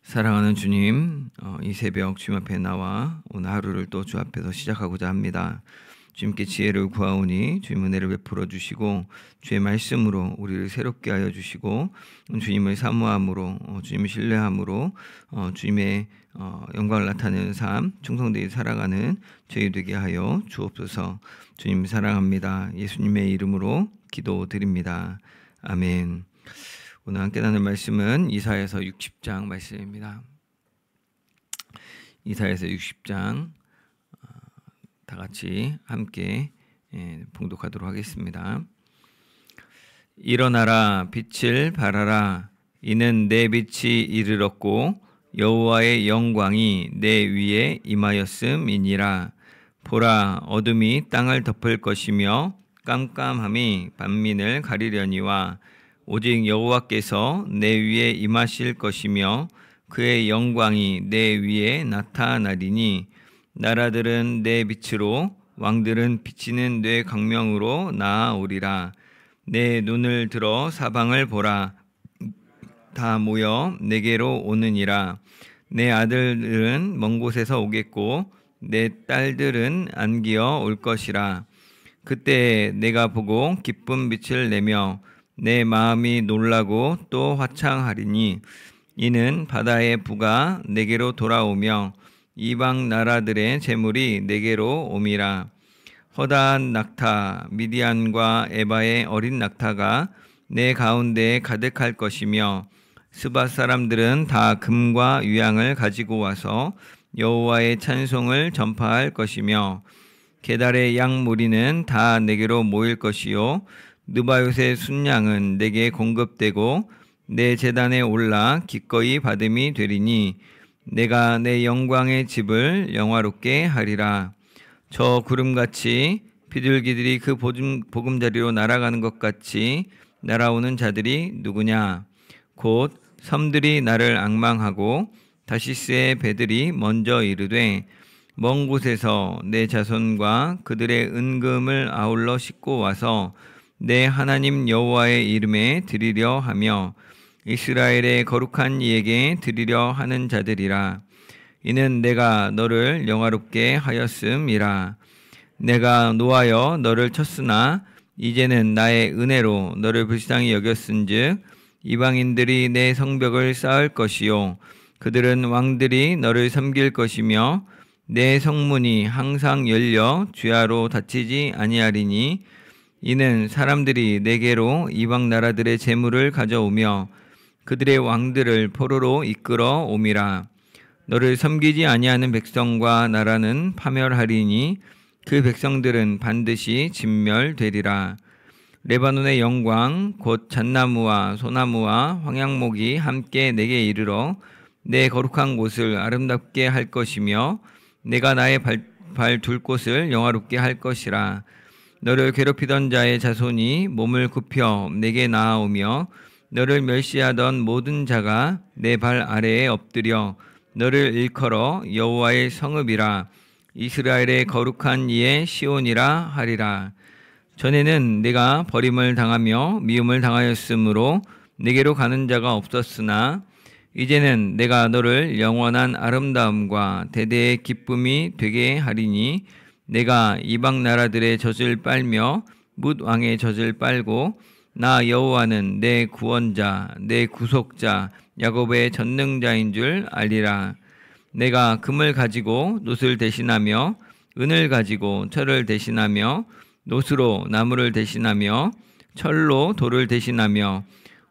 사랑하는 주님, 이 새벽 주님 앞에 나와 오늘 하루를 또 주 앞에서 시작하고자 합니다. 주님께 지혜를 구하오니 주님 은혜를 베풀어 주시고 주의 말씀으로 우리를 새롭게 하여 주시고 주님을 사모함으로 주님을 신뢰함으로 주님의 영광을 나타내는 삶, 충성되이 살아가는 저희 되게 하여 주옵소서. 주님 사랑합니다. 예수님의 이름으로 기도드립니다. 아멘. 오늘 함께 나눌 말씀은 이사야서 60장 말씀입니다. 이사야서 60장 다 같이 함께 봉독하도록 하겠습니다. 일어나라, 빛을 발하라. 이는 내 빛이 이르렀고 여호와의 영광이 내 위에 임하였음이니라. 보라, 어둠이 땅을 덮을 것이며 깜깜함이 만민을 가리려니와 오직 여호와께서 내 위에 임하실 것이며 그의 영광이 내 위에 나타나리니 나라들은 내 빛으로 왕들은 비치는 내 광명으로 나아오리라. 내 눈을 들어 사방을 보라. 다 모여 내게로 오느니라. 내 아들들은 먼 곳에서 오겠고 내 딸들은 안기어 올 것이라. 그때 내가 보고 기쁜 빛을 내며 내 마음이 놀라고 또 화창하리니 이는 바다의 부가 내게로 돌아오며 이방 나라들의 재물이 내게로 옴이라. 허다한 낙타 미디안과 에바의 어린 낙타가 내 가운데에 가득할 것이며 스바 사람들은 다 금과 유향을 가지고 와서 여호와의 찬송을 전파할 것이며 게달의 양 무리는 다 내게로 모일 것이요 느바요의 순양은 내게 공급되고 내 제단에 올라 기꺼이 받음이 되리니 내가 내 영광의 집을 영화롭게 하리라. 저 구름같이 비둘기들이 그 보금자리로 날아가는 것 같이 날아오는 자들이 누구냐? 곧 섬들이 나를 앙망하고 다시스의 배들이 먼저 이르되 먼 곳에서 내 자손과 그들의 은금을 아울러 싣고 와서 내 하나님 여호와의 이름에 드리려 하며 이스라엘의 거룩한 이에게 드리려 하는 자들이라. 이는 내가 너를 영화롭게 하였음이라. 내가 노하여 너를 쳤으나 이제는 나의 은혜로 너를 불쌍히 여겼은즉 이방인들이 내 성벽을 쌓을 것이요 그들은 왕들이 너를 섬길 것이며 내 성문이 항상 열려 주야로 닫히지 아니하리니 이는 사람들이 내게로 이방 나라들의 재물을 가져오며 그들의 왕들을 포로로 이끌어 옴이라. 너를 섬기지 아니하는 백성과 나라는 파멸하리니 그 백성들은 반드시 진멸되리라. 레바논의 영광 곧 잣나무와 소나무와 황양목이 함께 내게 이르러 내 거룩한 곳을 아름답게 할 것이며 내가 나의 발 둘 곳을 영화롭게 할 것이라. 너를 괴롭히던 자의 자손이 몸을 굽혀 내게 나아오며 너를 멸시하던 모든 자가 내 발 아래에 엎드려 너를 일컬어 여호와의 성읍이라 이스라엘의 거룩한 이의 시온이라 하리라. 전에는 내가 버림을 당하며 미움을 당하였으므로 내게로 가는 자가 없었으나 이제는 내가 너를 영원한 아름다움과 대대의 기쁨이 되게 하리니 내가 이방 나라들의 젖을 빨며 뭇 왕의 젖을 빨고 나 여호와는 내 구원자 내 구속자 야곱의 전능자인 줄 알리라. 내가 금을 가지고 놋을 대신하며 은을 가지고 철을 대신하며 놋으로 나무를 대신하며 철로 돌을 대신하며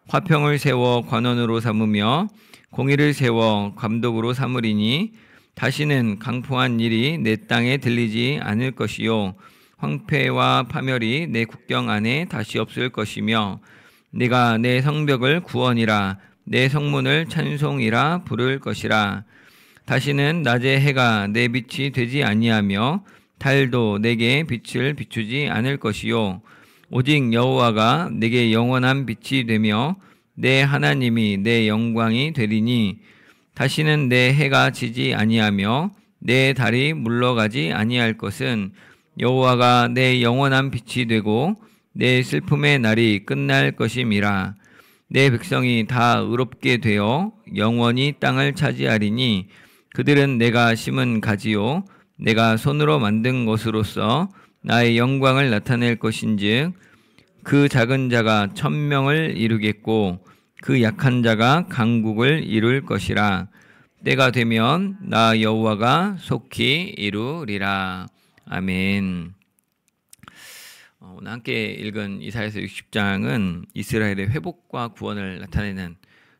화평을 세워 관원으로 삼으며 공의를 세워 감독으로 삼으리니 다시는 강포한 일이 내 땅에 들리지 않을 것이요 황폐와 파멸이 내 국경 안에 다시 없을 것이며 내가 내 성벽을 구원이라 내 성문을 찬송이라 부를 것이라. 다시는 낮에 해가 내 빛이 되지 아니하며 달도 내게 빛을 비추지 않을 것이요 오직 여호와가 내게 영원한 빛이 되며 내 하나님이 내 영광이 되리니 다시는 내 해가 지지 아니하며 내 달이 물러가지 아니할 것은 여호와가 내 영원한 빛이 되고 내 슬픔의 날이 끝날 것임이라. 내 백성이 다 의롭게 되어 영원히 땅을 차지하리니 그들은 내가 심은 가지요 내가 손으로 만든 것으로서 나의 영광을 나타낼 것인즉 그 작은 자가 천명을 이루겠고 그 약한 자가 강국을 이룰 것이라. 때가 되면 나 여호와가 속히 이루리라. 아멘. 오늘 함께 읽은 이사야서 60장은 이스라엘의 회복과 구원을 나타내는,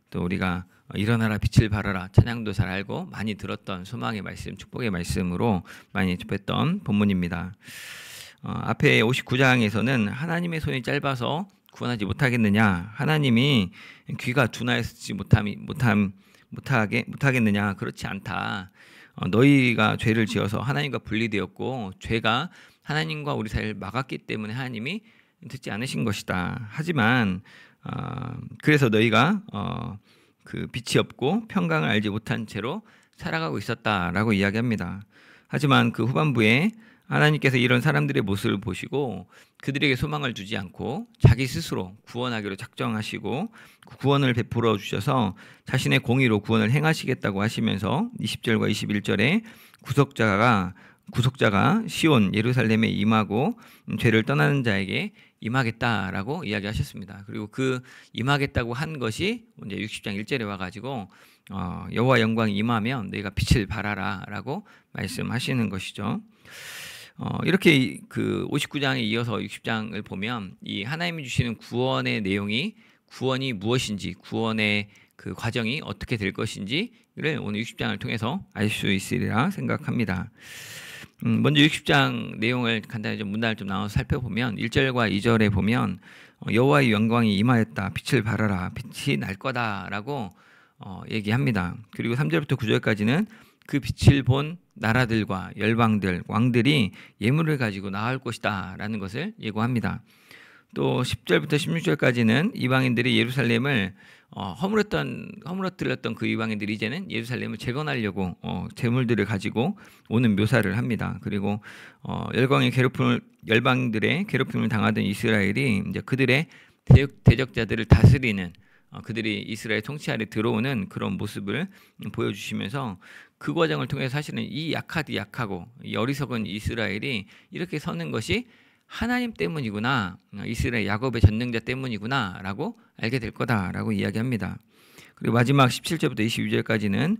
또 우리가 일어나라 빛을 발하라 찬양도 잘 알고 많이 들었던 소망의 말씀, 축복의 말씀으로 많이 접했던 본문입니다. 앞에 59장에서는 하나님의 손이 짧아서 구원하지 못하겠느냐, 하나님이 귀가 둔하였지 못하겠느냐, 그렇지 않다. 너희가 죄를 지어서 하나님과 분리되었고 죄가 하나님과 우리 사이를 막았기 때문에 하나님이 듣지 않으신 것이다. 하지만 그래서 너희가 그 빛이 없고 평강을 알지 못한 채로 살아가고 있었다라고 이야기합니다. 하지만 그 후반부에 하나님께서 이런 사람들의 모습을 보시고 그들에게 소망을 주지 않고 자기 스스로 구원하기로 작정하시고 구원을 베풀어 주셔서 자신의 공의로 구원을 행하시겠다고 하시면서 20절과 21절에 구속자가 시온 예루살렘에 임하고 죄를 떠나는 자에게 임하겠다라고 이야기하셨습니다. 그리고 그 임하겠다고 한 것이 이제 60장 1절에 와가지고 여호와 영광이 임하면 너희가 빛을 발하라라고 말씀하시는 것이죠. 이렇게 그 59장에 이어서 60장을 보면 이 하나님이 주시는 구원의 내용이, 구원이 무엇인지, 구원의 그 과정이 어떻게 될 것인지를 오늘 60장을 통해서 알 수 있으리라 생각합니다. 먼저 60장 내용을 간단히 좀 문단을 좀 나눠서 살펴보면 1절과 2절에 보면 여호와의 영광이 임하였다, 빛을 발하라, 빛이 날 거다라고 얘기합니다. 그리고 3절부터 9절까지는 그 빛을 본 나라들과 열방들, 왕들이 예물을 가지고 나올 것이다 라는 것을 예고합니다. 또 10절부터 16절까지는 이방인들이 예루살렘을 허물어뜨렸던 그 이방인들이 이제는 예루살렘을 재건하려고 재물들을 가지고 오는 묘사를 합니다. 그리고 열방들의 괴롭힘을 당하던 이스라엘이 이제 그들의 대적자들을 다스리는, 그들이 이스라엘 통치 아래 들어오는 그런 모습을 보여주시면서 그 과정을 통해서 사실은 이 약하고 이 어리석은 이스라엘이 이렇게 서는 것이 하나님 때문이구나, 이스라엘 야곱의 전능자 때문이구나 라고 알게 될 거다라고 이야기합니다. 그리고 마지막 17절부터 22절까지는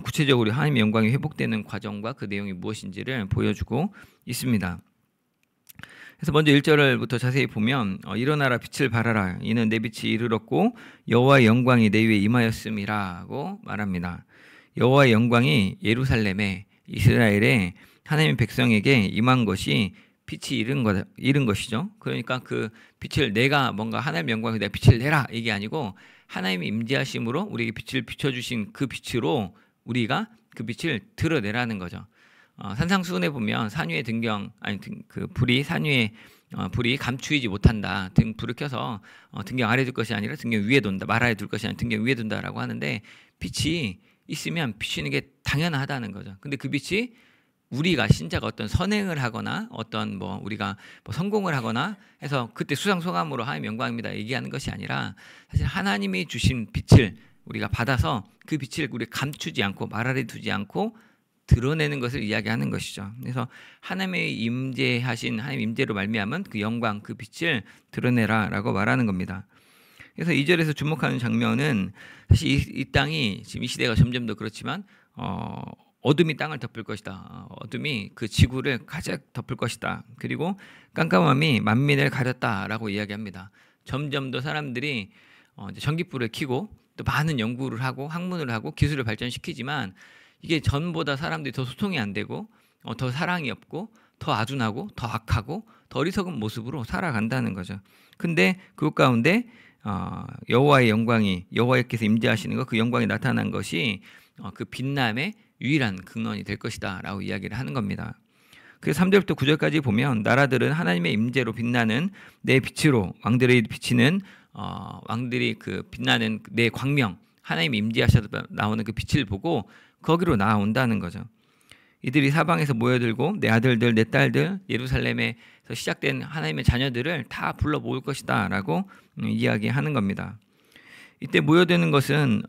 구체적으로 하나님의 영광이 회복되는 과정과 그 내용이 무엇인지를 보여주고 있습니다. 그래서 먼저 1절부터 자세히 보면 일어나라 빛을 발하라 이는 내 빛이 이르렀고 여호와의 영광이 내 위에 임하였음이라고 말합니다. 여호와의 영광이 예루살렘에, 이스라엘에 하나님의 백성에게 임한 것이 빛이 이른 것이죠. 그러니까 그 빛을 내가 뭔가 하나님의 영광에 내가 빛을 내라 이게 아니고 하나님의 임재하심으로 우리에게 빛을 비춰주신 그 빛으로 우리가 그 빛을 드러내라는 거죠. 산상수훈에 보면 산 위에 불이 감추이지 못한다. 불을 켜서 등경 아래 둘 것이 아니라 등경 위에 둔다. 말 아래 둘 것이 아니라 등경 위에 둔다라고 하는데 빛이 있으면 비추는 게 당연하다는 거죠. 근데 그 빛이 우리가 신자가 어떤 선행을 하거나 어떤 우리가 성공을 하거나 해서 그때 수상소감으로 하나님 영광입니다 얘기하는 것이 아니라 사실 하나님이 주신 빛을 우리가 받아서 그 빛을 우리 감추지 않고 말 아래 두지 않고 드러내는 것을 이야기하는 것이죠. 그래서 하나님의 임재하신 하나님 임재로 말미암은 그 영광, 그 빛을 드러내라라고 말하는 겁니다. 그래서 2절에서 주목하는 장면은 사실 이 땅이 지금 이 시대가 점점 더 그렇지만 어둠이 땅을 덮을 것이다. 어둠이 그 지구를 가득 덮을 것이다. 그리고 깜깜함이 만민을 가렸다라고 이야기합니다. 점점 더 사람들이 이제 전기불을 켜고 또 많은 연구를 하고 학문을 하고 기술을 발전시키지만 이게 전보다 사람들이 더 소통이 안 되고 더 사랑이 없고 더 아둔하고 더 악하고 더 어리석은 모습으로 살아간다는 거죠. 근데 그 가운데 여호와의 영광이, 여호와께서 임재하시는 것, 그 영광이 나타난 것이 그 빛남의 유일한 근원이 될 것이다 라고 이야기를 하는 겁니다. 그래서 3절부터 9절까지 보면 나라들은 하나님의 임재로 빛나는 내 빛으로, 왕들이 비치는 왕들이 그 빛나는 내 광명, 하나님이 임재하셔서 나오는 그 빛을 보고 거기로 나아온다는 거죠. 이들이 사방에서 모여들고 내 아들들, 내 딸들, 예루살렘에서 시작된 하나님의 자녀들을 다 불러 모을 것이다 라고 이야기하는 겁니다. 이때 모여드는 것은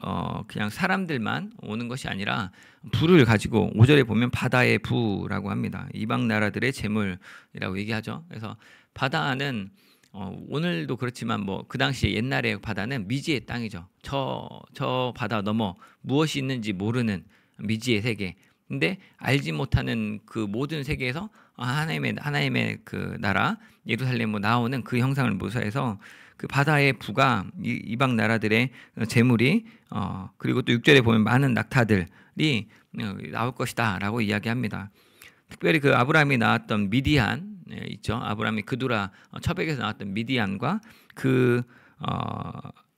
그냥 사람들만 오는 것이 아니라 부를 가지고 5절에 보면 바다의 부라고 합니다. 이방 나라들의 재물이라고 얘기하죠. 그래서 바다는 오늘도 그렇지만 뭐 그 당시에 옛날에 바다는 미지의 땅이죠. 저 바다 넘어 무엇이 있는지 모르는 미지의 세계. 근데 알지 못하는 그 모든 세계에서 하나님의 그 나라 예루살렘으로 나오는 그 형상을 묘사해서 그 바다의 부가 이방 나라들의 재물이 그리고 또 6절에 보면 많은 낙타들이 나올 것이다라고 이야기합니다. 특별히 그 아브라함이 낳았던 미디안 있죠. 아브라함이 그두라 처백에서 나왔던 미디안과 그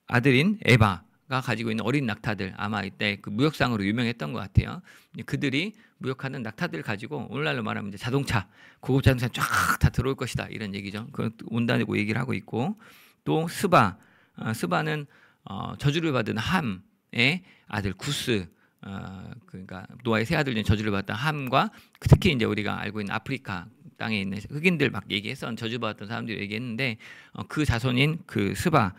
아들인 에바가 가지고 있는 어린 낙타들, 아마 이때 그 무역상으로 유명했던 것 같아요. 그들이 무역하는 낙타들 가지고 오늘날로 말하면 이제 자동차, 고급 자동차 쫙 다 들어올 것이다 이런 얘기죠. 그 온다고 얘기를 하고 있고, 또 스바는 저주를 받은 함의 아들 구스, 그러니까 노아의 세 아들 중에 저주를 받았던 함과 특히 이제 우리가 알고 있는 아프리카 땅에 있는 흑인들 막 얘기했던 저주받았던 사람들이 얘기했는데 그 자손인 그 스바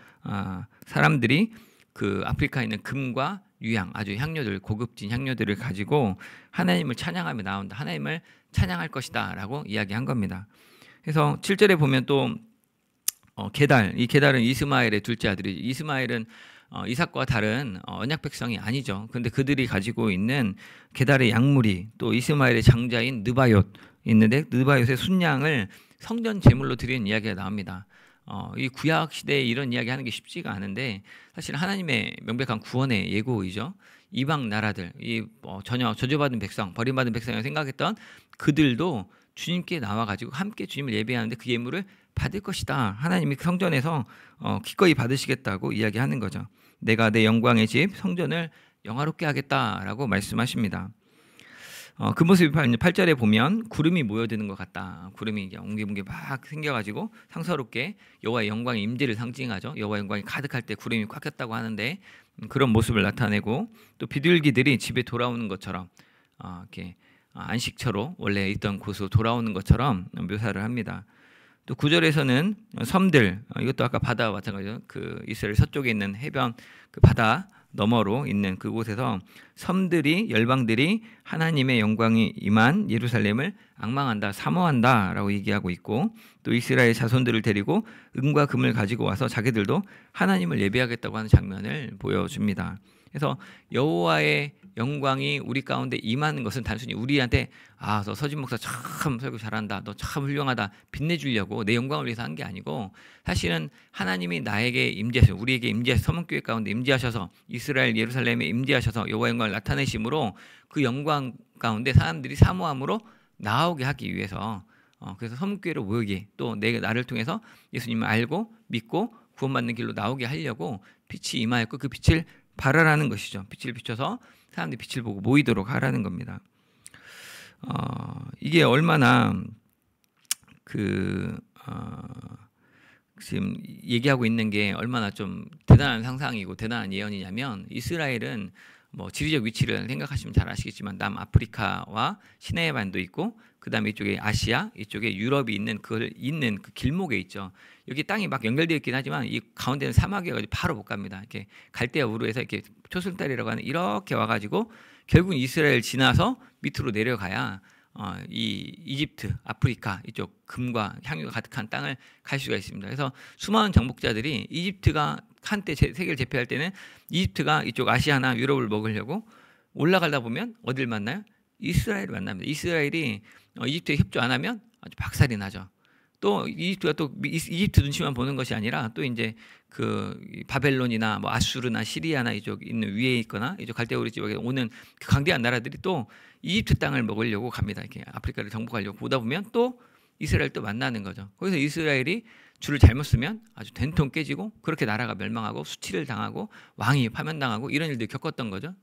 사람들이 그 아프리카에 있는 금과 유향, 아주 향료들, 고급진 향료들을 가지고 하나님을 찬양하며 나온다. 하나님을 찬양할 것이다라고 이야기한 겁니다. 그래서 7절에 보면 또 게달, 이 게달은 이스마엘의 둘째 아들이, 이스마엘은 이삭과 다른 언약 백성이 아니죠. 그런데 그들이 가지고 있는 게달의 약물이 또 이스마엘의 장자인 느바옅 있는데 느바옅의 순양을 성전 제물로 드리는 이야기가 나옵니다. 이 구약 시대에 이런 이야기하는 게 쉽지가 않은데 사실 하나님의 명백한 구원의 예고이죠. 이방 나라들, 전혀 저주받은 백성, 버림받은 백성이라고 생각했던 그들도 주님께 나와가지고 함께 주님을 예배하는데 그 예물을 받을 것이다. 하나님이 성전에서 기꺼이 받으시겠다고 이야기하는 거죠. 내가 내 영광의 집 성전을 영화롭게 하겠다라고 말씀하십니다. 그 모습이 8절에 보면 구름이 모여드는 것 같다. 구름이 이제 옹기붕기 막 생겨가지고 상서롭게 여호와의 영광의 임재를 상징하죠. 여호와의 영광이 가득할 때 구름이 꽉 꼈다고 하는데 그런 모습을 나타내고 또 비둘기들이 집에 돌아오는 것처럼 이렇게 안식처로 원래 있던 곳으로 돌아오는 것처럼 묘사를 합니다. 또 9절에서는 섬들, 이것도 아까 바다와 마찬가지죠. 그 이스라엘 서쪽에 있는 해변 그 바다 너머로 있는 그곳에서 섬들이, 열방들이 하나님의 영광이 임한 예루살렘을 앙망한다, 사모한다라고 얘기하고 있고, 또 이스라엘 자손들을 데리고 은과 금을 가지고 와서 자기들도 하나님을 예배하겠다고 하는 장면을 보여줍니다. 그래서 여호와의 영광이 우리 가운데 임하는 것은 단순히 우리한테 너 서진 목사 참 설교 잘한다, 너 참 훌륭하다 빛내주려고 내 영광을 위해서 한 게 아니고, 사실은 하나님이 나에게 임재하셔서, 우리에게 임재하셔서, 서문교회 가운데 임재하셔서, 이스라엘 예루살렘에 임재하셔서 여호와의 영광을 나타내심으로 그 영광 가운데 사람들이 사모함으로 나오게 하기 위해서, 그래서 서문교회로 모이게, 또 나를 통해서 예수님을 알고 믿고 구원받는 길로 나오게 하려고 빛이 임하였고 그 빛을 발하라는 것이죠. 빛을 비춰서 사람들이 빛을 보고 모이도록 하라는 겁니다. 이게 얼마나 지금 얘기하고 있는 게 얼마나 좀 대단한 상상이고 대단한 예언이냐면, 이스라엘은 뭐 지리적 위치를 생각하시면 잘 아시겠지만 남아프리카와 시내의 반도 있고, 그 다음에 이쪽에 아시아, 이쪽에 유럽이 있는 그 길목에 있죠. 여기 땅이 막 연결되어 있긴 하지만 이 가운데는 사막이어가지고 바로 못 갑니다. 이렇게 갈대아 우르에서 이렇게 초승달이라고 하는 이렇게 와가지고 결국 이스라엘 지나서 밑으로 내려가야 이 이집트, 아프리카 이쪽 금과 향유가 가득한 땅을 갈 수가 있습니다. 그래서 수많은 정복자들이 이집트가 한때 세계를 제패할 때는 이집트가 이쪽 아시아나 유럽을 먹으려고 올라가다 보면 어딜 만나요? 이스라엘을 만납니다. 이스라엘이 이집트에 협조 안 하면 아주 박살이 나죠. 또 이집트가 또 이집트 눈치만 보는 것이 아니라 또 이제 그 바벨론이나 뭐 아수르나 시리아나 이쪽 있는 위에 있거나 이쪽 갈대우리 지역에 오는 그 강대한 나라들이 또 이집트 땅을 먹으려고 갑니다. 이렇게 아프리카를 정복하려고 보다 보면 또 이스라엘 또 만나는 거죠. 거기서 이스라엘이 줄을 잘못 쓰면 아주 된통 깨지고 그렇게 나라가 멸망하고 수치를 당하고 왕이 파면당하고 이런 일들을 겪었던 거죠.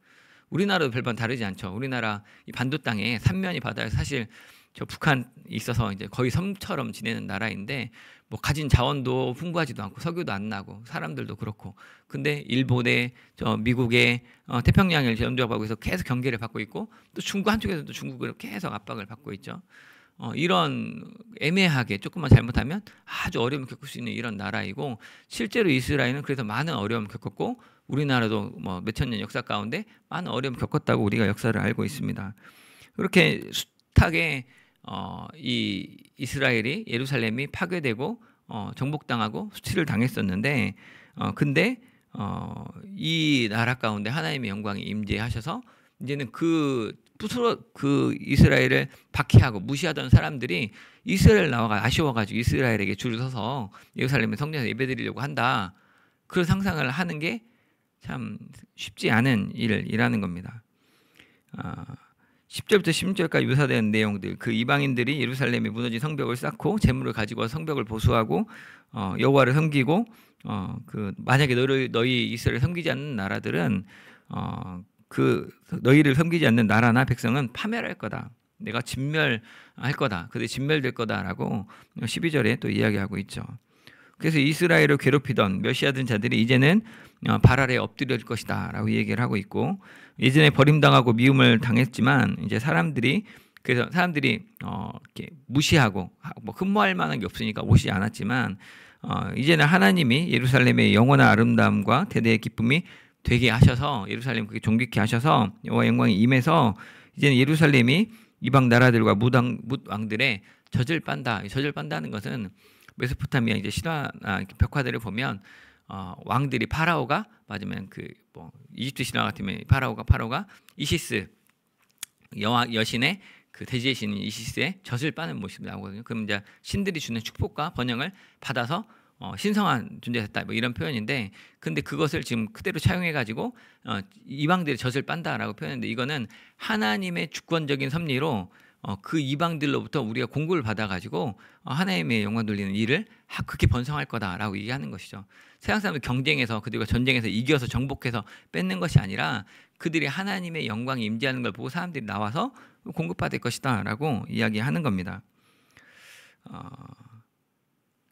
우리나라도 별반 다르지 않죠. 우리나라 이 반도 땅에 삼면이 바다에 사실 저 북한이 있어서 이제 거의 섬처럼 지내는 나라인데 뭐 가진 자원도 풍부하지도 않고 석유도 안 나고 사람들도 그렇고, 근데 일본에 저 미국의 태평양을 전투하고 해서 계속 경계를 받고 있고, 또 중국 한쪽에서도 중국으로 계속 압박을 받고 있죠. 이런 애매하게 조금만 잘못하면 아주 어려움을 겪을 수 있는 이런 나라이고, 실제로 이스라엘은 그래서 많은 어려움을 겪었고, 우리나라도 뭐 몇천 년 역사 가운데 많은 어려움을 겪었다고 우리가 역사를 알고 있습니다. 그렇게 숱하게 이 이스라엘이 예루살렘이 파괴되고 정복당하고 수치를 당했었는데, 근데 이 나라 가운데 하나님의 영광이 임재하셔서 이제는 그 이스라엘을 박해하고 무시하던 사람들이 이스라엘 나와가 아쉬워가지고 이스라엘에게 줄을 서서 예루살렘의 성전에서 예배드리려고 한다. 그런 상상을 하는 게 참 쉽지 않은 일이라는 겁니다. 10절부터 16절까지 묘사된 내용들, 그 이방인들이 예루살렘에 무너진 성벽을 쌓고 재물을 가지고 와서 성벽을 보수하고 여호와를 섬기고, 그 만약에 너희 이스라엘을 섬기지 않는 나라들은 그 너희를 섬기지 않는 나라나 백성은 파멸할 거다. 내가 진멸할 거다. 그들이 진멸될 거다라고 12절에 또 이야기하고 있죠. 그래서 이스라엘을 괴롭히던 멸시하던 자들이 이제는 발 아래에 엎드릴 것이다라고 얘기를 하고 있고, 예전에 버림당하고 미움을 당했지만 이제 사람들이 이렇게 무시하고 뭐 흠모할 만한 게 없으니까 오시지 않았지만, 이제는 하나님이 예루살렘의 영원한 아름다움과 대대의 기쁨이 되게 하셔서 예루살렘 그게 존귀케 하셔서 여호와 영광이 임해서 이제는 예루살렘이 이방 나라들과 뭇왕들의 젖을 빤다. 젖을 빤다는 것은 메소포타미아 이제 신화 벽화들을 보면 왕들이 파라오가 맞으면 이집트 신화 같으면 파라오가 이시스 여신의 그 대지의 신인 이시스의 젖을 빠는 모습이 나오거든요. 그럼 이제 신들이 주는 축복과 번영을 받아서 신성한 존재가 됐다, 뭐 이런 표현인데, 근데 그것을 지금 그대로 차용해 가지고 이방들의 젖을 빤다라고 표현했는데, 이거는 하나님의 주권적인 섭리로 그 이방들로부터 우리가 공급을 받아가지고 하나님의 영광 돌리는 일을 그렇게 번성할 거다라고 얘기하는 것이죠. 세상 사람들 경쟁해서 그들과 전쟁에서 이겨서 정복해서 뺏는 것이 아니라 그들이 하나님의 영광이 임재하는 걸 보고 사람들이 나와서 공급받을 것이다라고 이야기하는 겁니다.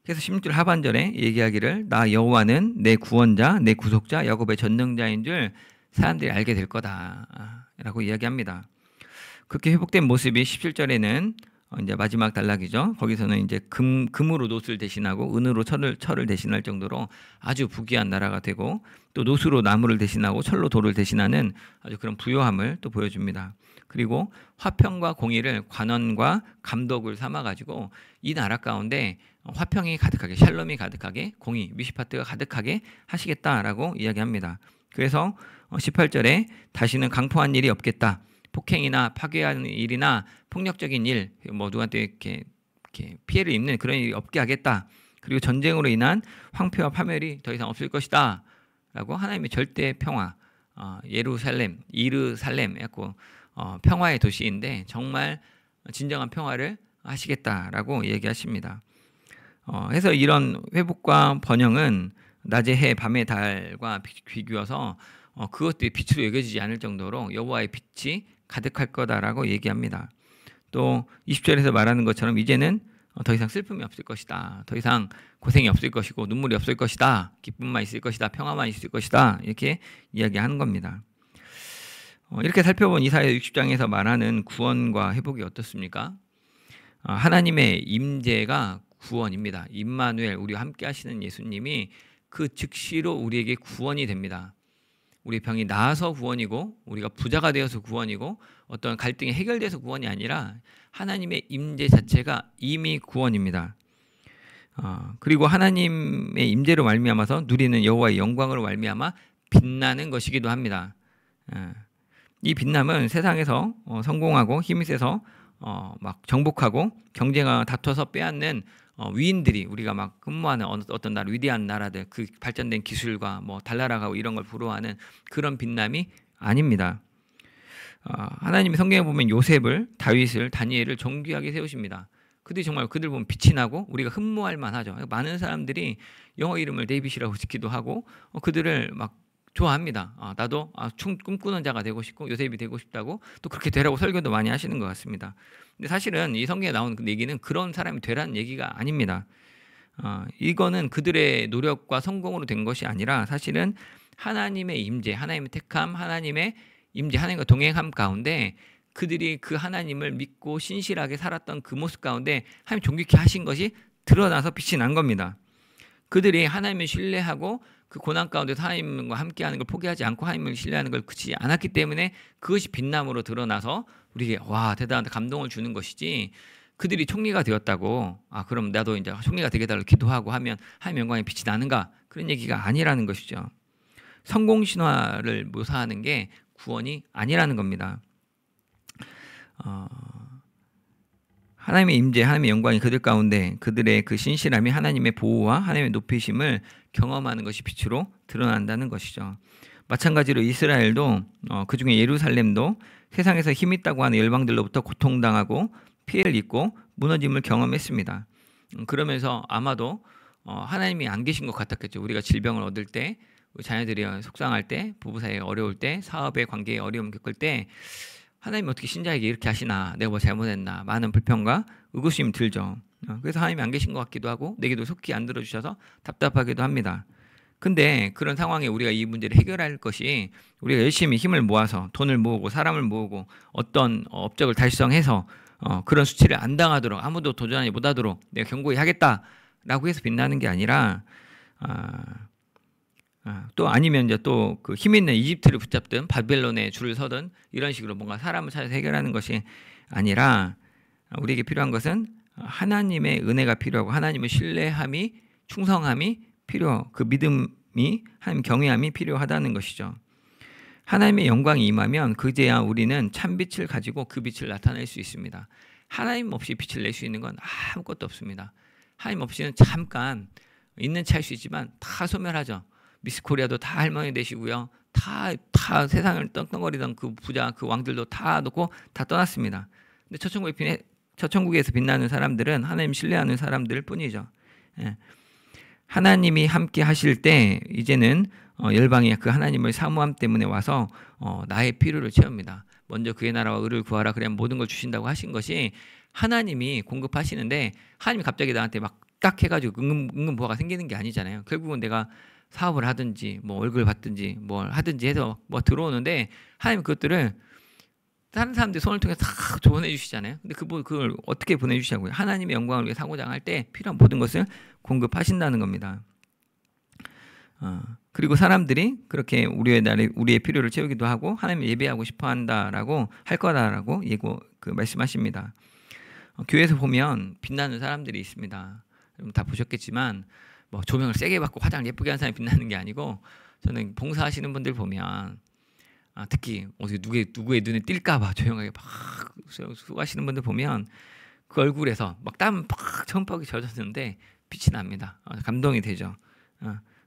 그래서 16절 하반절에 얘기하기를 나 여호와는 내 구원자, 내 구속자, 야곱의 전능자인 줄 사람들이 알게 될 거다라고 이야기합니다. 그렇게 회복된 모습이 17절에는 이제 마지막 단락이죠. 거기서는 이제 금으로 놋을 대신하고 은으로 철을 대신할 정도로 아주 부귀한 나라가 되고, 또 놋으로 나무를 대신하고 철로 돌을 대신하는 아주 그런 부요함을 또 보여줍니다. 그리고 화평과 공의를 관원과 감독을 삼아 가지고 이 나라 가운데 화평이 가득하게, 샬롬이 가득하게, 공의, 미시파트가 가득하게 하시겠다라고 이야기합니다. 그래서 18절에 다시는 강포한 일이 없겠다. 폭행이나 파괴하는 일이나 폭력적인 일, 뭐 누구한테 이렇게 피해를 입는 그런 일이 없게 하겠다. 그리고 전쟁으로 인한 황폐와 파멸이 더 이상 없을 것이다. 라고 하나님의 절대 평화, 예루살렘, 이르살렘 해갖고 평화의 도시인데 정말 진정한 평화를 하시겠다라고 얘기하십니다. 해서 이런 회복과 번영은 낮의 해, 밤의 달과 비교해서 그것들이 빛으로 여겨지지 않을 정도로 여호와의 빛이 가득할 거다라고 얘기합니다. 또 20절에서 말하는 것처럼 이제는 더 이상 슬픔이 없을 것이다. 더 이상 고생이 없을 것이고 눈물이 없을 것이다. 기쁨만 있을 것이다. 평화만 있을 것이다. 이렇게 이야기하는 겁니다. 이렇게 살펴본 이사야 60장에서 말하는 구원과 회복이 어떻습니까? 하나님의 임재가 구원입니다. 임마누엘, 우리와 함께 하시는 예수님이 그 즉시로 우리에게 구원이 됩니다. 우리 병이 나아서 구원이고, 우리가 부자가 되어서 구원이고, 어떤 갈등이 해결돼서 구원이 아니라 하나님의 임재 자체가 이미 구원입니다. 그리고 하나님의 임재로 말미암아서 누리는 여호와의 영광으로 말미암아 빛나는 것이기도 합니다. 이 빛남은 세상에서 성공하고 힘이 세서 막 정복하고 경쟁하고 다퉈서 빼앗는 위인들이, 우리가 막 흠모하는 어떤 나라, 위대한 나라들, 그 발전된 기술과 뭐 달나라가고 이런 걸 부러워하는 그런 빛남이 아닙니다. 하나님이 성경에 보면 요셉을, 다윗을, 다니엘을 존귀하게 세우십니다. 그들이 정말 그들 보면 빛이 나고 우리가 흠모할 만하죠. 많은 사람들이 영어 이름을 데이빗이라고 짓기도 하고 그들을 막 좋아합니다. 나도 꿈꾸는 자가 되고 싶고 요셉이 되고 싶다고 또 그렇게 되라고 설교도 많이 하시는 것 같습니다. 근데 사실은 이 성경에 나오는 얘기는 그런 사람이 되라는 얘기가 아닙니다. 이거는 그들의 노력과 성공으로 된 것이 아니라 사실은 하나님의 임재, 하나님의 택함, 하나님의 임재, 하나님과 동행함 가운데 그들이 그 하나님을 믿고 신실하게 살았던 그 모습 가운데 하나님 존귀케 하신 것이 드러나서 빛이 난 겁니다. 그들이 하나님을 신뢰하고 그 고난 가운데서 하나님과 함께하는 걸 포기하지 않고 하나님을 신뢰하는 걸 그치지 않았기 때문에 그것이 빛남으로 드러나서 우리에게 와 대단한 감동을 주는 것이지, 그들이 총리가 되었다고 그럼 나도 이제 총리가 되게 달라고 기도하고 하면 하나님 영광의 빛이 나는가, 그런 얘기가 아니라는 것이죠. 성공 신화를 묘사하는 게 구원이 아니라는 겁니다. 하나님의 임재, 하나님의 영광이 그들 가운데 그들의 그 신실함이 하나님의 보호와 하나님의 높이심을 경험하는 것이 빛으로 드러난다는 것이죠. 마찬가지로 이스라엘도 그 중에 예루살렘도 세상에서 힘 있다고 하는 열방들로부터 고통당하고 피해를 입고 무너짐을 경험했습니다. 그러면서 아마도 하나님이 안 계신 것 같았겠죠. 우리가 질병을 얻을 때, 자녀들이 속상할 때, 부부 사이에 어려울 때, 사업의 관계에 어려움 겪을 때 하나님 어떻게 신자에게 이렇게 하시나, 내가 뭐 잘못했나, 많은 불평과 의구심이 들죠. 그래서 하나님이 안 계신 것 같기도 하고 내 기도 속히 안 들어주셔서 답답하기도 합니다. 근데 그런 상황에 우리가 이 문제를 해결할 것이 우리가 열심히 힘을 모아서 돈을 모으고 사람을 모으고 어떤 업적을 달성해서 그런 수치를 안 당하도록, 아무도 도전하지 못하도록 내가 견고히 하겠다라고 해서 빛나는 게 아니라, 또 아니면 이제 또 그 힘 있는 이집트를 붙잡든 바벨론에 줄을 서든 이런 식으로 뭔가 사람을 찾아서 해결하는 것이 아니라, 우리에게 필요한 것은 하나님의 은혜가 필요하고 하나님의 신뢰함이, 충성함이 그 믿음이, 하나님 경외함이 필요하다는 것이죠. 하나님의 영광이 임하면 그제야 우리는 참빛을 가지고 그 빛을 나타낼 수 있습니다. 하나님 없이 빛을 낼 수 있는 건 아무것도 없습니다. 하나님 없이는 잠깐 있는 차 할 수 있지만 다 소멸하죠. 미스 코리아도 다 할머니 되시고요. 다 세상을 떵떵거리던 그 부자, 그 왕들도 다 놓고 다 떠났습니다. 근데 천천국에서 빛나는 사람들은 하나님 신뢰하는 사람들 뿐이죠. 하나님이 함께 하실 때 이제는 열방이 그 하나님의 사모함 때문에 와서 나의 필요를 채웁니다. 먼저 그의 나라와 의를 구하라, 그래야 모든 걸 주신다고 하신 것이 하나님이 공급하시는데, 하나님이 갑자기 나한테 막 딱 해가지고 응급부하가 생기는 게 아니잖아요. 결국은 내가 사업을 하든지 뭐 월급을 받든지 뭘 하든지 해서 뭐 들어오는데, 하나님 그것들을 다른 사람들이 손을 통해서 다 보내주시잖아요. 근데 그걸 어떻게 보내주시냐고요. 하나님의 영광을 위해 사고장할 때 필요한 모든 것을 공급하신다는 겁니다. 그리고 사람들이 그렇게 우리의 필요를 채우기도 하고 하나님을 예배하고 싶어한다라고 할 거다라고 말씀하십니다. 교회에서 보면 빛나는 사람들이 있습니다. 여러분 다 보셨겠지만 뭐 조명을 세게 받고 화장을 예쁘게 한 사람이 빛나는 게 아니고, 저는 봉사하시는 분들 보면 특히 누구의 눈에 띌까봐 조용하게 막 수고하시는 분들 보면 그 얼굴에서 막 땀 팍 첨뻑이 젖었는데 빛이 납니다. 감동이 되죠.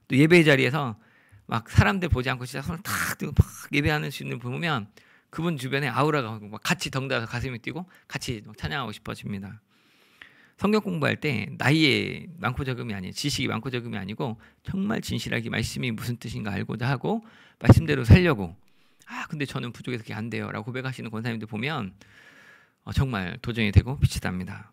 또 예배 자리에서 막 사람들 보지 않고 진짜 손을 탁 들고 막 예배하는 분을 보면 그분 주변에 아우라가 막 같이 덩달아서 가슴이 뛰고 같이 찬양하고 싶어집니다. 성경 공부할 때 나이에 많고 적음이 아니에요. 지식이 많고 적음이 아니고 정말 진실하게 말씀이 무슨 뜻인가 알고자 하고 말씀대로 살려고, 근데 저는 부족해서 그게 안 돼요 라고 고백하시는 권사님들 보면 정말 도전이 되고 빛이 납니다.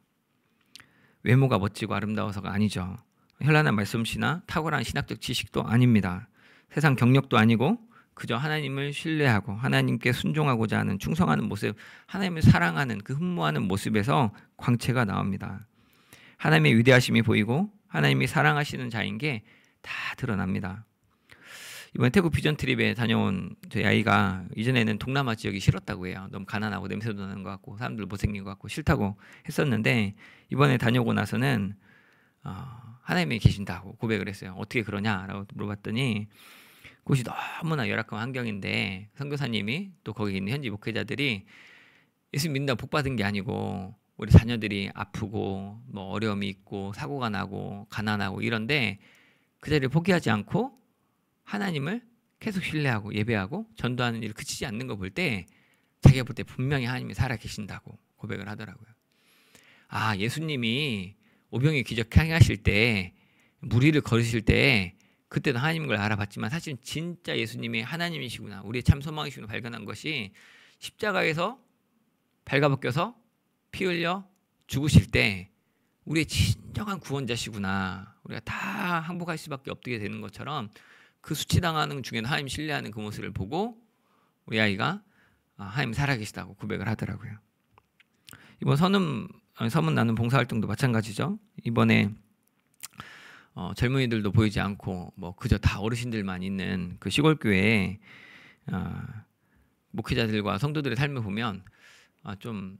외모가 멋지고 아름다워서가 아니죠. 현란한 말씀씨나 탁월한 신학적 지식도 아닙니다. 세상 경력도 아니고 그저 하나님을 신뢰하고 하나님께 순종하고자 하는 충성하는 모습, 하나님을 사랑하는 그 흠모하는 모습에서 광채가 나옵니다. 하나님의 위대하심이 보이고 하나님이 사랑하시는 자인 게 다 드러납니다. 이번 태국 비전 트립에 다녀온 저희 아이가 이전에는 동남아 지역이 싫었다고 해요. 너무 가난하고 냄새도 나는 것 같고 사람들 못생긴 것 같고 싫다고 했었는데, 이번에 다녀오고 나서는 하나님이 계신다고 고백을 했어요. 어떻게 그러냐라고 물어봤더니, 그곳이 너무나 열악한 환경인데 선교사님이 또 거기 있는 현지 목회자들이 예수 믿는다고 복 받은 게 아니고 우리 자녀들이 아프고 뭐 어려움이 있고 사고가 나고 가난하고 이런데 그 자리를 포기하지 않고 하나님을 계속 신뢰하고 예배하고 전도하는 일을 그치지 않는 거 볼 때 자기가 볼 때 분명히 하나님이 살아계신다고 고백을 하더라고요. 예수님이 오병이 기적 행하실 때, 무리를 걸으실 때 그때도 하나님인 걸 알아봤지만 사실은 진짜 예수님이 하나님이시구나, 우리의 참 소망이시구나 발견한 것이 십자가에서 발가벗겨서 피 흘려 죽으실 때 우리의 진정한 구원자시구나, 우리가 다 항복할 수밖에 없게 되는 것처럼 그 수치당하는 중에는 하나님 신뢰하는 그 모습을 보고 우리 아이가 하나님 살아계시다고 고백을 하더라고요. 이번 서문 나눔 봉사활동도 마찬가지죠. 이번에 젊은이들도 보이지 않고 뭐 그저 다 어르신들만 있는 그 시골 교회에 목회자들과 성도들의 삶을 보면 좀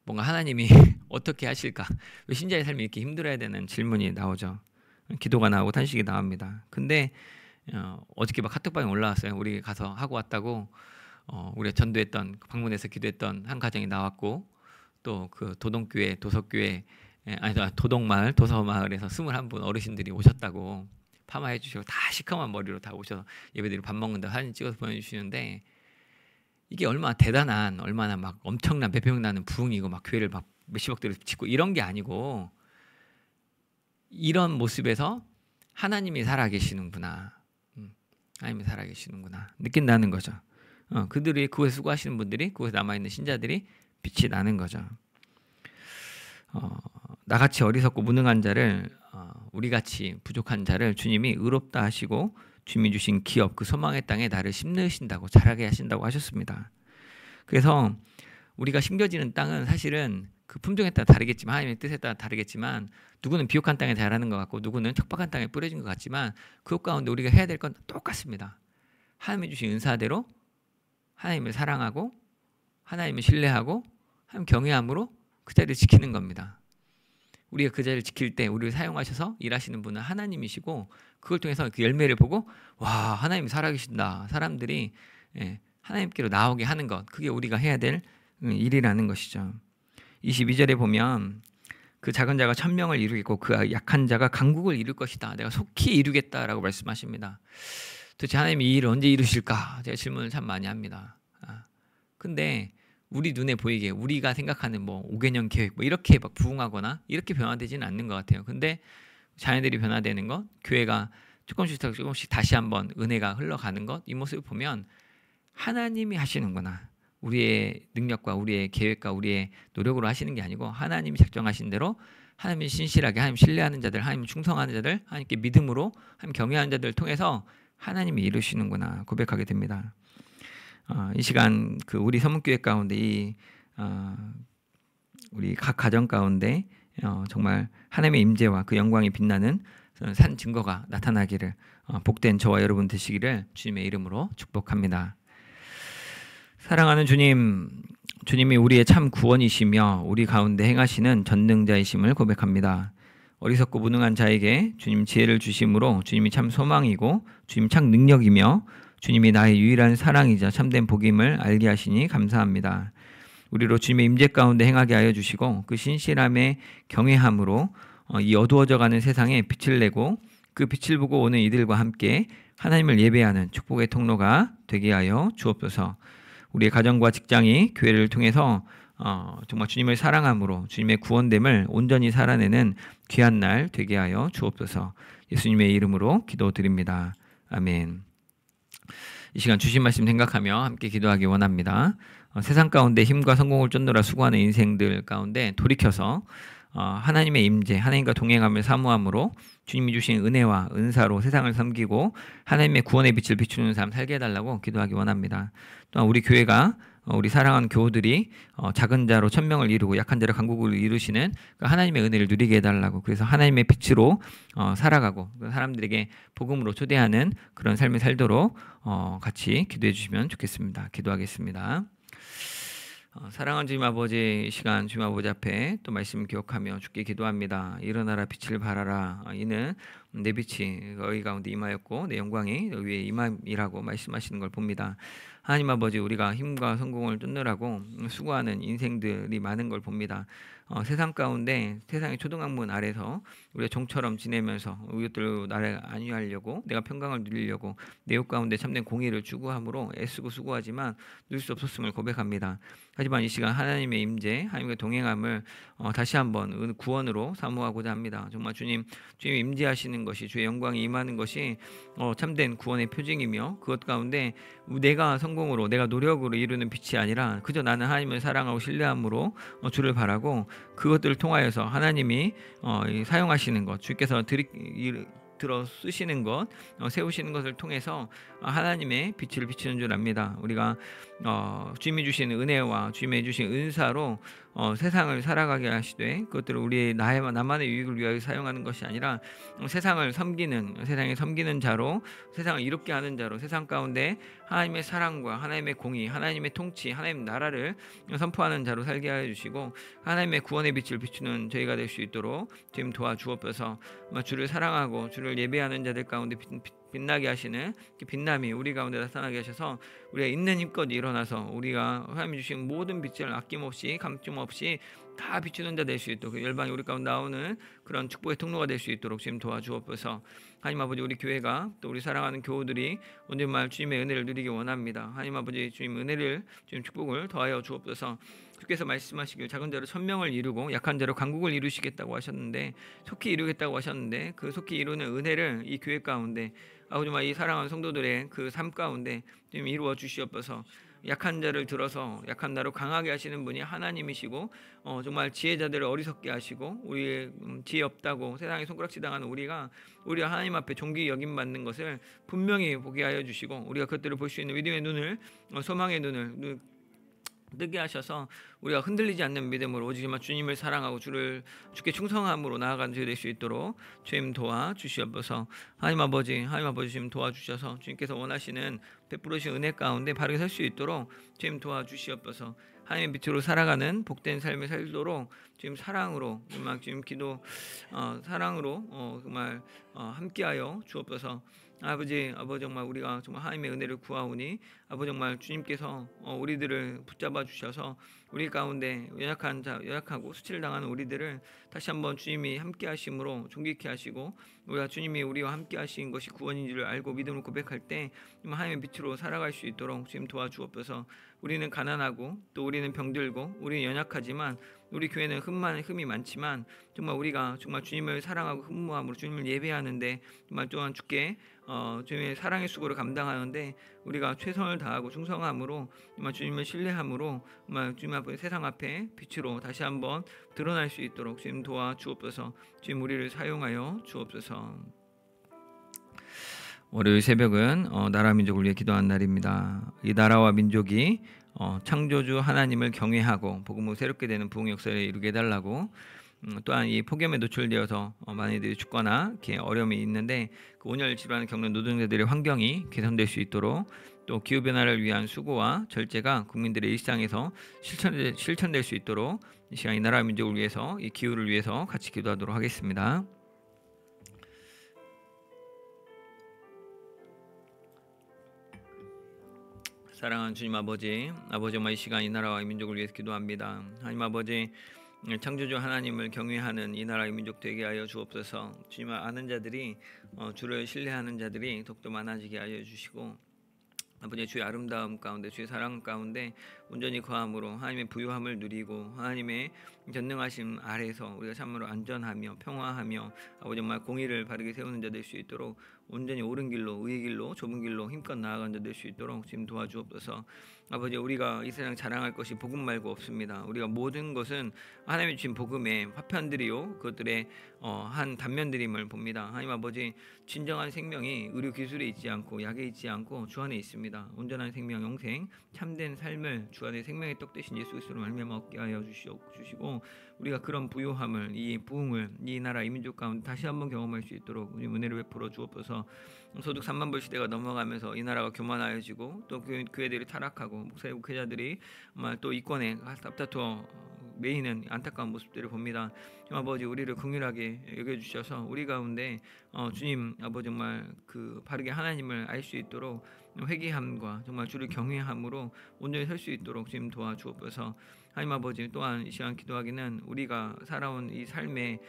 뭔가 하나님이 어떻게 하실까? 왜 신자의 삶이 이렇게 힘들어야 되는 질문이 나오죠. 기도가 나오고 탄식이 나옵니다. 근데 어저께 막 카톡방에 올라왔어요. 우리 가서 하고 왔다고. 우리가 전도했던 방문해서 기도했던 한 가정이 나왔고 또 그 도동교회 도석교회 도동마을 도서마을에서 21분 어르신들이 오셨다고 파마해 주시고 다 시커먼 머리로 다 오셔서 예배드리고 밥 먹는다 사진 찍어서 보내주시는데 이게 얼마나 대단한 얼마나 막 엄청난 몇백 명 나는 부흥이고 막 교회를 막 몇십억 대로 짓고 이런 게 아니고 이런 모습에서 하나님이 살아계시는구나. 하나님이 살아계시는구나 느낀다는 거죠. 그들이 그곳에 수고하시는 분들이 그곳에 남아있는 신자들이 빛이 나는 거죠. 나같이 어리석고 무능한 자를 우리같이 부족한 자를 주님이 의롭다 하시고 주님이 주신 기업 그 소망의 땅에 나를 심으신다고 자라게 하신다고 하셨습니다. 그래서 우리가 심겨지는 땅은 사실은 그 품종에 따라 다르겠지만 하나님의 뜻에 따라 다르겠지만 누구는 비옥한 땅에 자라는 것 같고 누구는 척박한 땅에 뿌려진 것 같지만 그것 가운데 우리가 해야 될 건 똑같습니다. 하나님이 주신 은사대로 하나님을 사랑하고 하나님을 신뢰하고 하나님 경외함으로 그 자리를 지키는 겁니다. 우리가 그 자리를 지킬 때 우리를 사용하셔서 일하시는 분은 하나님이시고 그걸 통해서 그 열매를 보고 와 하나님이 살아계신다. 사람들이 하나님께로 나오게 하는 것 그게 우리가 해야 될 일이라는 것이죠. 22절에 보면 그 작은 자가 천명을 이루겠고 그 약한 자가 강국을 이룰 것이다. 내가 속히 이루겠다라고 말씀하십니다. 도대체 하나님이 이 일을 언제 이루실까? 제가 질문을 참 많이 합니다. 근데 우리 눈에 보이게 우리가 생각하는 뭐 5개년 계획 뭐 이렇게 막 부흥하거나 이렇게 변화되지는 않는 것 같아요. 근데 자녀들이 변화되는 것, 교회가 조금씩 다시 한번 은혜가 흘러가는 것, 이 모습을 보면 하나님이 하시는구나. 우리의 능력과 우리의 계획과 우리의 노력으로 하시는 게 아니고 하나님이 작정하신 대로 하나님을 신실하게 하나님 신뢰하는 자들, 하나님 충성하는 자들, 하나님께 믿음으로 하나님 경외하는 자들을 통해서 하나님이 이루시는구나 고백하게 됩니다. 이 시간 그 우리 서문교회 가운데 우리 각 가정 가운데 정말 하나님의 임재와 그 영광이 빛나는 산 증거가 나타나기를 복된 저와 여러분 되시기를 주님의 이름으로 축복합니다. 사랑하는 주님, 주님이 우리의 참 구원이시며 우리 가운데 행하시는 전능자이심을 고백합니다. 어리석고 무능한 자에게 주님 지혜를 주심으로 주님이 참 소망이고 주님 참 능력이며 주님이 나의 유일한 사랑이자 참된 복임을 알게 하시니 감사합니다. 우리로 주님의 임재 가운데 행하게 하여 주시고 그 신실함의 경외함으로 이 어두워져가는 세상에 빛을 내고 그 빛을 보고 오는 이들과 함께 하나님을 예배하는 축복의 통로가 되게 하여 주옵소서. 우리의 가정과 직장이 교회를 통해서 정말 주님을 사랑함으로 주님의 구원됨을 온전히 살아내는 귀한 날 되게 하여 주옵소서. 예수님의 이름으로 기도드립니다. 아멘. 이 시간 주신 말씀 생각하며 함께 기도하기 원합니다. 세상 가운데 힘과 성공을 쫓느라 수고하는 인생들 가운데 돌이켜서 하나님의 임재, 하나님과 동행함을 사모함으로 주님이 주신 은혜와 은사로 세상을 섬기고 하나님의 구원의 빛을 비추는 삶 살게 해달라고 기도하기 원합니다. 또한 우리 교회가 우리 사랑하는 교우들이 작은 자로 천명을 이루고 약한 자로 강국을 이루시는 그 하나님의 은혜를 누리게 해달라고 그래서 하나님의 빛으로 살아가고 사람들에게 복음으로 초대하는 그런 삶을 살도록 같이 기도해 주시면 좋겠습니다. 기도하겠습니다. 사랑하는 주님 아버지 시간 주님 아버지 앞에 또 말씀 기억하며 주께 기도합니다. 일어나라 빛을 발하라. 이는 내 빛이 너희 가운데 임하였고 내 영광이 너희 위에 임함이라고 말씀하시는 걸 봅니다. 하나님 아버지 우리가 힘과 성공을 쫓느라고 수고하는 인생들이 많은 걸 봅니다. 세상 가운데 세상의 초등학문 아래서 우리가 종처럼 지내면서 이것들로 나를 안위하려고 내가 평강을 누리려고 내 욕 가운데 참된 공의를 추구함으로 애쓰고 수고하지만 누릴 수 없었음을 고백합니다. 하지만 이 시간 하나님의 임재, 하나님과 동행함을 다시 한번 구원으로 사모하고자 합니다. 정말 주님 임재하시는 것이 주의 영광이 임하는 것이 참된 구원의 표징이며 그것 가운데 내가 성공으로 내가 노력으로 이루는 빛이 아니라 그저 나는 하나님을 사랑하고 신뢰함으로 주를 바라고 그것들을 통하여서 하나님이 사용하시는 것 주께서 들어 쓰시는 것, 세우시는 것을 통해서 하나님의 빛을 비추는 줄 압니다. 우리가 주님이 주신 은혜와 주님이 주신 은사로 세상을 살아가게 하시되 그것들을 우리 나만의 유익을 위하여 사용하는 것이 아니라 세상을 섬기는 자로, 세상을 이롭게 하는 자로, 세상 가운데 하나님의 사랑과 하나님의 공의, 하나님의 통치, 하나님 나라를 선포하는 자로 살게 하여 주시고 하나님의 구원의 빛을 비추는 저희가 될 수 있도록 주님 도와주옵소서. 주를 사랑하고 주를 예배하는 자들 가운데 빛나게 하시는 빛남이 우리 가운데 나타나게 하셔서 우리가 있는 힘껏 일어나서 우리가 하나님 주신 모든 빛을 아낌없이 감점 없이 다 비추는 자 될 수 있도록 그 열방이 우리 가운데 나오는 그런 축복의 통로가 될 수 있도록 주님 도와주옵소서. 하나님 아버지, 우리 교회가 또 우리 사랑하는 교우들이 오늘말 주님의 은혜를 누리기 원합니다. 하나님 아버지, 주님 은혜를, 주님 축복을 더하여 주옵소서. 주께서 말씀하시길 작은 자로 천명을 이루고 약한 자로 강국을 이루시겠다고 하셨는데, 속히 이루겠다고 하셨는데 그 속히 이루는 은혜를 이 교회 가운데 아버지 이 사랑하는 성도들의 그 삶 가운데 좀 이루어 주시옵소서. 약한 자를 들어서 약한 자로 강하게 하시는 분이 하나님이시고 정말 지혜자들을 어리석게 하시고 우리의 지혜 없다고 세상에 손가락질 당하는 우리가 하나님 앞에 존귀 여김 받는 것을 분명히 보게 하여 주시고 우리가 그것들을 볼 수 있는 믿음의 눈을, 소망의 눈을 뜨게 하셔서 우리가 흔들리지 않는 믿음으로 오직 주님을 사랑하고 주께 충성함으로 나아가는 저희 될 수 있도록 주님 도와주시옵소서. 하나님 아버지 주님 도와주셔서 주님께서 원하시는 베풀으신 은혜 가운데 바르게 설 수 있도록 주님 도와주시옵소서. 하나님의 빛으로 살아가는 복된 삶을 살도록 주님 사랑으로 주님 기도 사랑으로 정말 함께하여 주옵소서. 아버지 정말 우리가 정말 하나님의 은혜를 구하오니 아버지 정말 주님께서 우리들을 붙잡아 주셔서 우리 가운데 연약하고 수치를 당하는 우리들을 다시 한번 주님이 함께 하심으로 존귀케 하시고 우리가 주님이 우리와 함께 하신 것이 구원인 줄 알고 믿음을 고백할 때 하나님의 빛으로 살아갈 수 있도록 주님 도와주옵소서. 우리는 가난하고 또 우리는 병들고 우리는 연약하지만 우리 교회는 흠이 많지만 정말 우리가 정말 주님을 사랑하고 흠모함으로 주님을 예배하는데 정말 또한 주께 주님의 사랑의 수고를 감당하는데 우리가 최선을 다하고 충성함으로 정말 주님을 신뢰함으로 정말 주님 앞에 세상 앞에 빛으로 다시 한번 드러날 수 있도록 주님 도와주옵소서. 주님 우리를 사용하여 주옵소서. 월요일 새벽은 나라 민족을 위해 기도하는 날입니다. 이 나라와 민족이 창조주 하나님을 경외하고 복음을 새롭게 되는 부흥 역사를 이루게 해달라고 또한 이 폭염에 노출되어서 많이들이 죽거나 이렇게 어려움이 있는데 그 온열 질환을 겪는 노동자들의 환경이 개선될 수 있도록 또 기후 변화를 위한 수고와 절제가 국민들의 일상에서 실천될 수 있도록 이 시간 이 나라 민족을 위해서 이 기후를 위해서 같이 기도하도록 하겠습니다. 사랑하는 주님 아버지 정말 이 시간 이 나라와 이 민족을 위해서 기도합니다. 하나님 아버지 창조주 하나님을 경외하는 이 나라의 민족 되게 하여 주옵소서. 주님을 아는 자들이 주를 신뢰하는 자들이 더욱더 많아지게 하여 주시고 아버지 주의 아름다움 가운데 주의 사랑 가운데 온전히 거함으로 하나님의 부유함을 누리고 하나님의 전능하심 아래에서 우리가 참으로 안전하며 평화하며 아버지 정말 공의를 바르게 세우는 자 될 수 있도록 온전히 옳은 길로 의의 길로 좁은 길로 힘껏 나아가는 자 될 수 있도록 지금 도와주옵소서. 아버지 우리가 이 세상 자랑할 것이 복음 말고 없습니다. 우리가 모든 것은 하나님의 주신 복음의 화편들이요 그것들의 한 단면들임을 봅니다. 하나님 아버지 진정한 생명이 의료 기술에 있지 않고 약에 있지 않고 주 안에 있습니다. 온전한 생명 영생 참된 삶을 주 안에 생명의 떡 되신 예수 그리스도로 말미암아 얻게 하여 주시고 우리가 그런 부요함을 이 부흥을 이 나라 이 민족 가운데 다시 한번 경험할 수 있도록 우리 은혜를 베풀어 주옵소서. 소득 3만 불 시대가 넘어가면서 이 나라가 교만하여지고 또 교회들이 타락하고 목사의 목회자들이 정말 또 이권에 앞다투어 매이는 안타까운 모습들을 봅니다. 주님 아버지 우리를 긍휼하게 여겨주셔서 우리 가운데 주님 아버지 정말 그 바르게 하나님을 알 수 있도록 회개함과 정말 주를 경외함으로 온전히 설 수 있도록 주님 도와주옵소서. 하나님 아버지 또한 이 시간 기도하기는 우리가 살아온 이 삶의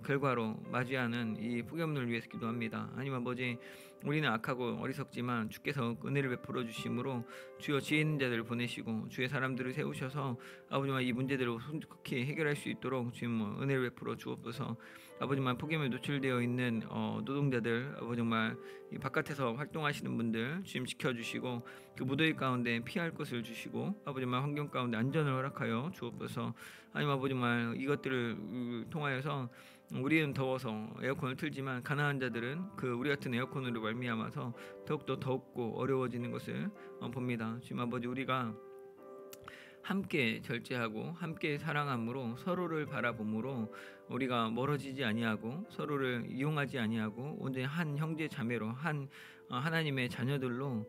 결과로 맞이하는 이 폭염을 위해서 기도합니다. 하나님 아버지 우리는 악하고 어리석지만 주께서 은혜를 베풀어 주심으로 주여 지혜 있는 자들을 보내시고 주의 사람들을 세우셔서 아버지만 이 문제들을 손쉽게 해결할 수 있도록 주님 은혜를 베풀어 주옵소서. 아버지만 폭염에 노출되어 있는 노동자들 아버지 정말 이 바깥에서 활동하시는 분들 주님 지켜주시고 그 무더위 가운데 피할 것을 주시고 아버지만 환경 가운데 안전을 허락하여 주옵소서. 하나님 아버지만 이것들을 통하여서 우리는 더워서 에어컨을 틀지만 가난한 자들은 그 우리 같은 에어컨으로 말미암아서 더욱더 덥고 어려워지는 것을 봅니다. 주님 아버지, 우리가 함께 절제하고 함께 사랑함으로 서로를 바라봄으로 우리가 멀어지지 아니하고 서로를 이용하지 아니하고 온전히 한 형제 자매로 한 하나님의 자녀들로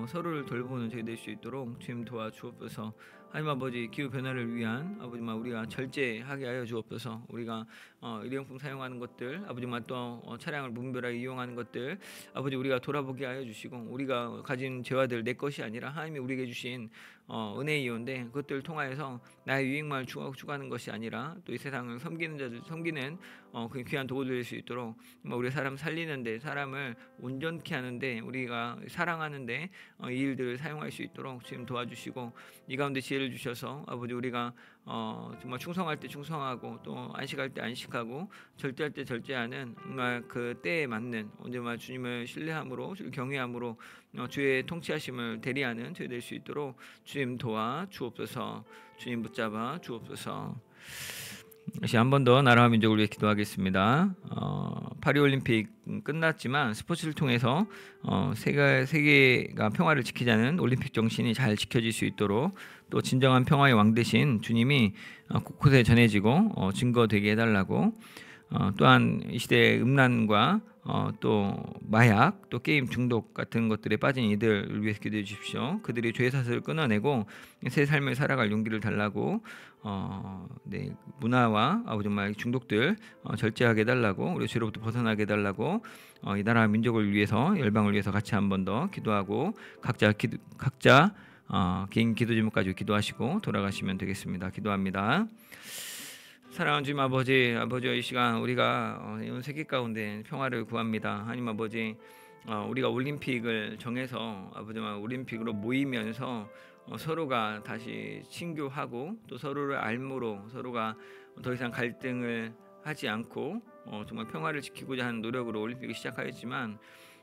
서로를 돌보는 저희 될 수 있도록 주님 도와주옵소서. 하나님 아버지, 기후 변화를 위한 아버지만 우리가 절제하게 하여 주옵소서. 우리가 일회용품 사용하는 것들, 아버지만 또 차량을 무분별하게 이용하는 것들, 아버지 우리가 돌아보게 하여 주시고, 우리가 가진 재화들 내 것이 아니라 하나님이 우리에게 주신 은혜이온데 그것들을 통하여서 나의 유익만을 추구하는 것이 아니라 또 이 세상을 섬기는 자들, 섬기는 그 귀한 도구들 될 수 있도록 우리 사람 살리는데, 사람을 온전케 하는데, 우리가 사랑하는데 이 일들을 사용할 수 있도록 주님 도와주시고, 이 가운데 지혜를 주셔서 아버지 우리가 정말 충성할 때 충성하고 또 안식할 때 안식하고 절제할 때 절제하는 정말 그 때에 맞는 언제나 주님을 신뢰함으로 주를 경외함으로 주의 통치하심을 대리하는 저희 될 수 있도록 주님 도와 주옵소서. 주님 붙잡아 주옵소서. 다시 한 번 더 나라와 민족을 위해 기도하겠습니다. 파리올림픽 끝났지만 스포츠를 통해서 세계가 평화를 지키자는 올림픽 정신이 잘 지켜질 수 있도록 또 진정한 평화의 왕 되신 주님이 곳곳에 전해지고 증거되게 해달라고, 또한 이 시대의 음란과 또 마약, 또 게임 중독 같은 것들에 빠진 이들을 위해서 기도해 주십시오. 그들이 죄의 사슬을 끊어내고 새 삶을 살아갈 용기를 달라고, 문화와 정말 중독들 절제하게 해달라고, 우리 죄로부터 벗어나게 해달라고, 이 나라 민족을 위해서, 열방을 위해서 같이 한 번 더 기도하고 각자 개인 기도 제목까지 기도하시고 돌아가시면 되겠습니다. 기도합니다. 사랑하는 주님 아버지의 이 시간 우리가 이 세계 가운데 평화를 구합니다. 하나님 아버지, 우리가 올림픽을 정해서 아버지만 올림픽으로 모이면서 서로가 다시 친교하고 또 서로를 알므로 서로가 더 이상 갈등을 하지 않고 정말 평화를 지키고자 하는 노력으로 올림픽을 시작하였지만,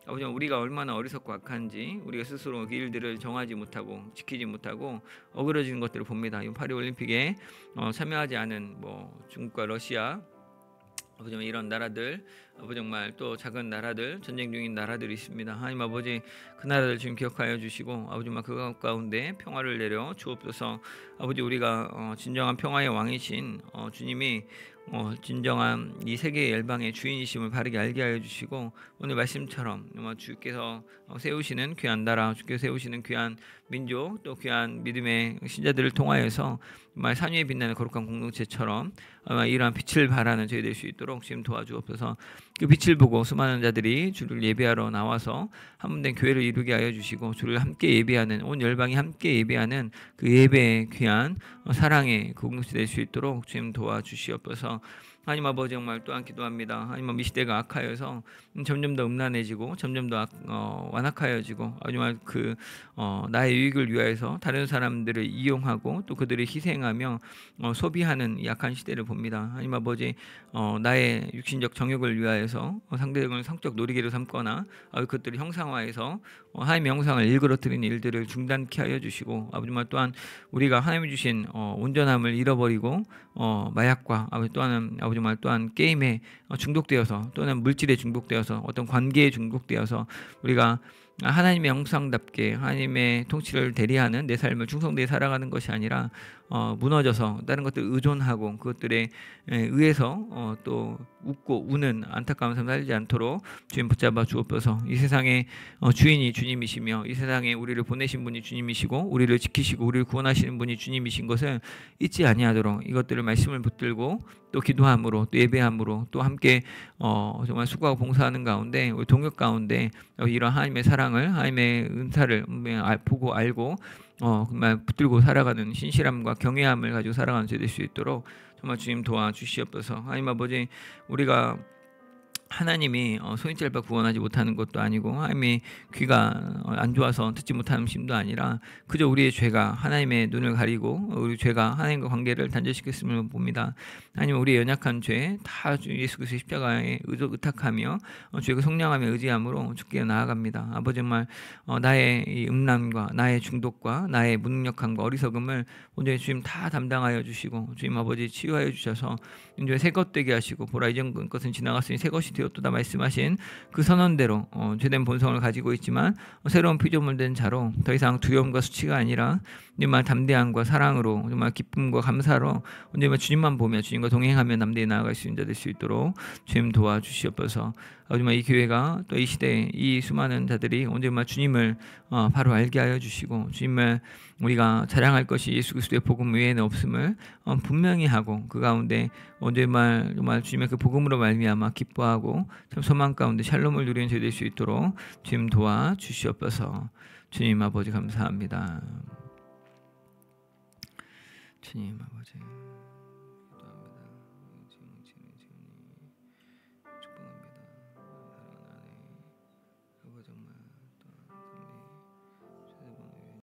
아버지 우리가 얼마나 어리석고 악한지 우리가 스스로 그 일들을 정하지 못하고 지키지 못하고 어그러지는 것들을 봅니다. 이 파리 올림픽에 참여하지 않은 중국과 러시아, 아버지 이런 나라들, 아버지 정말 또 작은 나라들, 전쟁 중인 나라들이 있습니다. 하나님 아버지, 그 나라들 지금 기억하여 주시고 아버지 정말 그 가운데 평화를 내려 주옵소서. 아버지 우리가 진정한 평화의 왕이신 주님이 진정한 이 세계 열방의 주인이심을 바르게 알게 하여 주시고, 오늘 말씀처럼 주께서 세우시는 귀한 나라, 주께서 세우시는 귀한 민족, 또 귀한 믿음의 신자들을 통하여서 정말 산 위에 빛나는 거룩한 공동체처럼 이러한 빛을 발하는 저희 될 수 있도록 지금 도와주옵소서. 그 빛을 보고 수많은 자들이 주를 예배하러 나와서 한문된 교회를 이루게 하여 주시고, 주를 함께 예배하는, 온 열방이 함께 예배하는 그 예배의 귀한 사랑의 공동체 될 수 있도록 주님 도와주시옵소서. 하나님 아버지 정말 또한 기도합니다. 하나님 이 시대가 악하여서 점점 더 음란해지고 점점 더 완악하여지고, 정말 그 나의 유익을 위하여서 다른 사람들을 이용하고 또 그들을 희생하며 소비하는 약한 시대를 봅니다. 하나님 아버지, 나의 육신적 정욕을 위하여서 상대방을 성적 놀이개로 삼거나 그것들을 형상화해서 하나님의 형상을 일그러뜨리는 일들을 중단케 하여 주시고, 아버지 또한 우리가 하나님이 주신 온전함을 잃어버리고 마약과 또한 아버지 말 또한 게임에 중독되어서, 또는 물질에 중독되어서, 어떤 관계에 중독되어서 우리가 하나님의 형상답게 하나님의 통치를 대리하는 내 삶을 충성되게 살아가는 것이 아니라 무너져서 다른 것들 의존하고 그것들에 의해서 또 웃고 우는 안타까운 삶 살지 않도록 주님 붙잡아 주옵소서. 이 세상의 주인이 주님이시며 이 세상에 우리를 보내신 분이 주님이시고 우리를 지키시고 우리를 구원하시는 분이 주님이신 것을 잊지 아니하도록 이것들을 말씀을 붙들고 또 기도함으로 또 예배함으로 또 함께 정말 수고하고 봉사하는 가운데, 우리 동역 가운데 이런 하나님의 사랑을, 하나님의 은사를 보고 알고 정말 붙들고 살아가는 신실함과 경외함을 가지고 살아가는 저 될 수 있도록 정말 주님 도와주시옵소서. 하나님 아버지, 우리가 하나님이 손이 짧아 구원하지 못하는 것도 아니고 하나님이 귀가 안 좋아서 듣지 못하는 심도 아니라 그저 우리의 죄가 하나님의 눈을 가리고 우리 죄가 하나님과 관계를 단절시켰음을 봅니다. 하나님 우리의 연약한 죄 다 예수 그리스도의 십자가에 의탁하며 죄가 속량하며 의지함으로 주께 나아갑니다. 아버지 정말 나의 이 음란과 나의 중독과 나의 무능력함과 어리석음을 오늘 주님 다 담당하여 주시고 주님 아버지 치유하여 주셔서 이제 새 것 되게 하시고 보라 이전 것은 지나갔으니 새 것이 되었도다 말씀하신 그 선언대로 죄된 본성을 가지고 있지만 새로운 피조물 된 자로 더 이상 두려움과 수치가 아니라 정말 담대함과 사랑으로 정말 기쁨과 감사로 정말 주님만 보며 주님과 동행하며 남대에 나아갈 수 있는 자 될 수 있도록 주님 도와주시옵소서. 정말 이 교회가 또 이 시대에 이 수많은 자들이 정말 주님을 바로 알게 하여 주시고 주님을 우리가 자랑할 것이 예수 그리스도의 복음 외에는 없음을 분명히 하고 그 가운데 정말 주님의 그 복음으로 말미암아 기뻐하고 참 소망 가운데 샬롬을 누리는 저희 될 수 있도록 주님 도와 주시옵소서. 주님 아버지 감사합니다. 주님 아버지.